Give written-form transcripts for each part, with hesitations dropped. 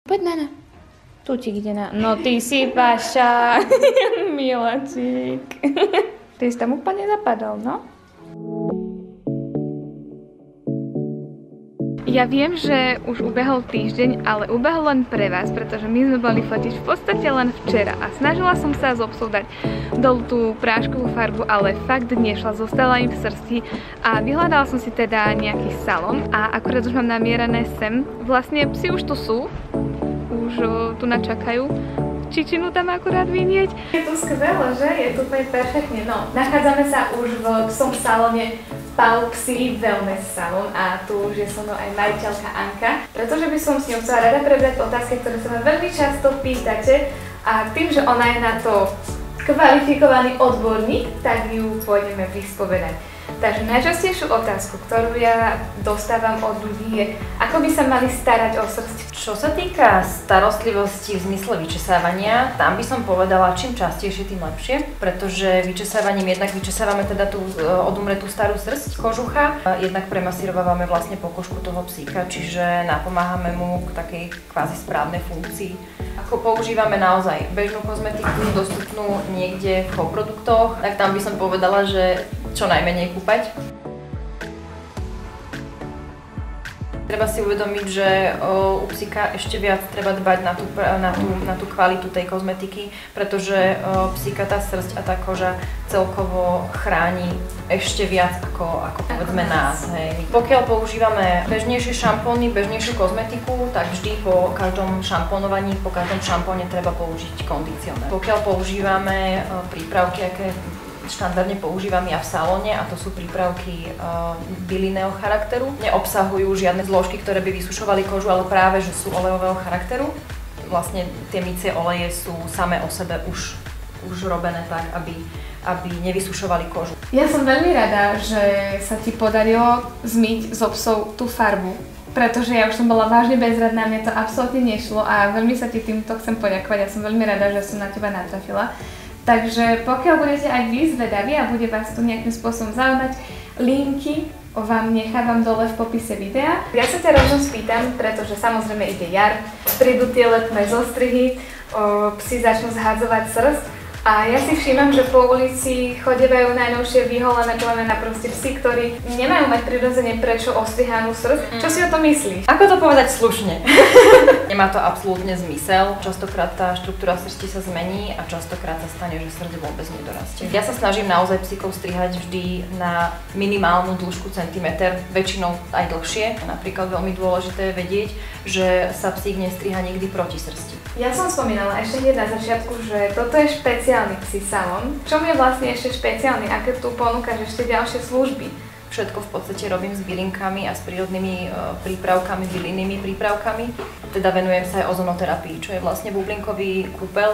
Poď, Nana. Tutík ide na... No ty si paša, miláčik. Ty si tam úplne zapadol, no? Ja viem, že už ubehol týždeň, ale ubehol len pre vás, pretože my sme boli fotiť v podstate len včera a snažila som sa z obsov dať dolu tú práškovú farbu, ale fakt nešla, zostala im v srsti a vyhľadala som si teda nejaký salón a akurát už mám namierané sem. Vlastne psi už tu sú, už tu načakajú. Čičinu tam akurát vynieť. Je to skvelé, že? Je to úplne perfektne. No, nachádzame sa už v psom salóne Pau Psi Wellness Salon a tu už je so mnou aj majiteľka Anka, pretože by som s ňou chcela rada prebrať otázky, ktoré sa ma veľmi často pýtate a tým, že ona je na to kvalifikovaný odborník, tak ju pôjdeme vyspovedať. Takže najčastejšiu otázku, ktorú ja dostávam od ľudí je, ako by sa mali starať o srst. Čo sa týka starostlivosti v zmysle vyčesávania, tam by som povedala, čím častejšie, tým lepšie, pretože vyčesávaním jednak vyčesávame teda tú odumretú starú srst kožucha, jednak premasírovávame vlastne pokožku toho psíka, čiže napomáhame mu k takej kvázi správnej funkcii. Ako používame naozaj bežnú kozmetiku, dostupnú niekde v produktoch, tak tam by som povedala, že čo najmenej kúpať. Treba si uvedomiť, že u psíka ešte viac treba dbať na tú kvalitu tej kozmetiky, pretože psíka tá srst a tá koža celkovo chráni ešte viac ako povedzme nás. Hej. Pokiaľ používame bežnejšie šampóny, bežnejšiu kozmetiku, tak vždy po každom šamponovaní, po každom šampóne treba použiť kondicionér. Pokiaľ používame prípravky, aké štandardne používam ja v salóne, a to sú prípravky bylinného charakteru. Neobsahujú žiadne zložky, ktoré by vysušovali kožu, ale práve, že sú olejového charakteru. Vlastne tie mycie oleje sú samé o sebe už robené tak, aby nevysušovali kožu. Ja som veľmi rada, že sa ti podarilo zmyť z psov tú farbu, pretože ja už som bola vážne bezradná, mne to absolútne nešlo a veľmi sa ti týmto chcem poďakovať. Ja som veľmi rada, že som na teba natrafila. Takže pokiaľ budete aj vy zvedaví a bude vás to nejakým spôsobom zaujímať, linky vám nechávam dole v popise videa. Ja sa ťa rovno spýtam, pretože samozrejme ide jar, prídu tie letné zostrihy, psi začnú zhádzovať srst a ja si všímam, že po ulici chodievajú najnovšie vyholené plemená, proste psi, ktorí nemajú mať prirodzene prečo ostrihanú srst. Čo si o to myslíš? Ako to povedať slušne? Nemá to absolútne zmysel. Častokrát tá štruktúra srsti sa zmení a častokrát sa stane, že srst vôbec nedorastie. Ja sa snažím naozaj psíkov strihať vždy na minimálnu dĺžku centimeter, väčšinou aj dlhšie. Napríklad veľmi dôležité je vedieť, že sa psík nestriha nikdy proti srsti. Ja som spomínala ešte hneď na začiatku, že toto je špeciálny psí salón. Čo je vlastne ešte špeciálny? Aké tu ponúkaš ešte ďalšie služby? Všetko v podstate robím s bylinkami a s prírodnými prípravkami, bylinnými prípravkami. Teda venujem sa aj ozonoterapii, čo je vlastne bublinkový kúpeľ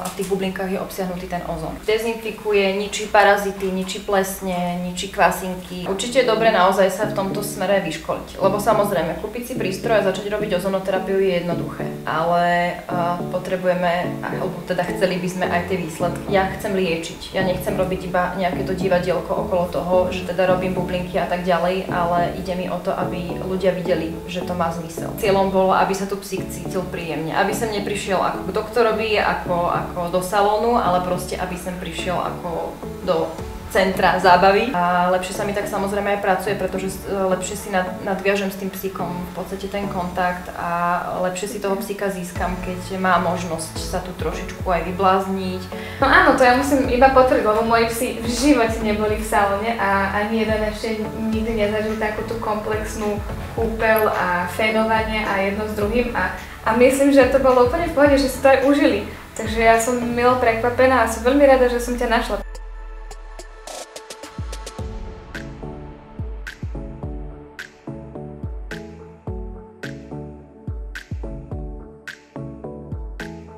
a v tých bublinkách je obsiahnutý ten ozon. Dezinfikuje, ničí parazity, ničí plesne, ničí kvasinky. Určite je dobre naozaj sa v tomto smere vyškoliť, lebo samozrejme kúpiť si prístroj a začať robiť ozonoterapiu je jednoduché, ale potrebujeme, alebo teda chceli by sme aj tie výsledky. Ja chcem liečiť, ja nechcem robiť iba nejaké to divadielko okolo toho, že teda robím bublinky a tak ďalej, ale ide mi o to, aby ľudia videli, že to má zmysel. Cieľom bolo, aby sa tu psík cítil príjemne, aby sem neprišiel ako k doktorovi, ako do salónu, ale proste aby sem prišiel ako do centra zábavy. A lepšie sa mi tak samozrejme aj pracuje, pretože lepšie si nadviažem s tým psíkom v podstate ten kontakt a lepšie si toho psíka získam, keď má možnosť sa tu trošičku aj vyblázniť. No áno, to ja musím iba potvrdiť, lebo moji psi v živote neboli v salóne a ani jeden ešte nikdy nezažil takú tú komplexnú kúpeľ a fénovanie a jedno s druhým a myslím, že to bolo úplne v pohode, že si to aj užili. Takže ja som milo prekvapená a som veľmi rada, že som ťa našla.